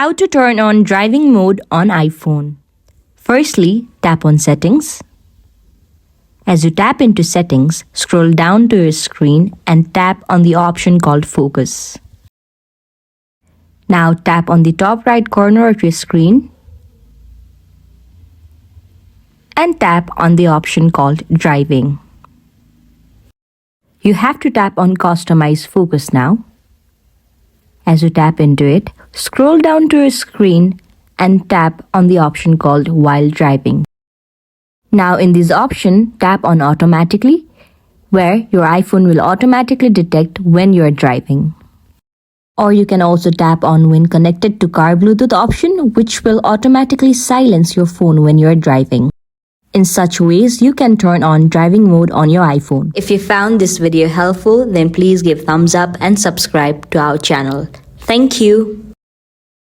How to turn on driving mode on iPhone. Firstly, tap on Settings. As you tap into Settings, scroll down to your screen and tap on the option called Focus. Now tap on the top right corner of your screen and tap on the option called Driving. You have to tap on Customize Focus now. As you tap into it, scroll down to your screen and tap on the option called While Driving. Now in this option, tap on Automatically, where your iPhone will automatically detect when you are driving. Or you can also tap on When Connected to Car Bluetooth option, which will automatically silence your phone when you are driving. In such ways, you can turn on driving mode on your iPhone. If you found this video helpful, then please give thumbs up and subscribe to our channel. Thank you.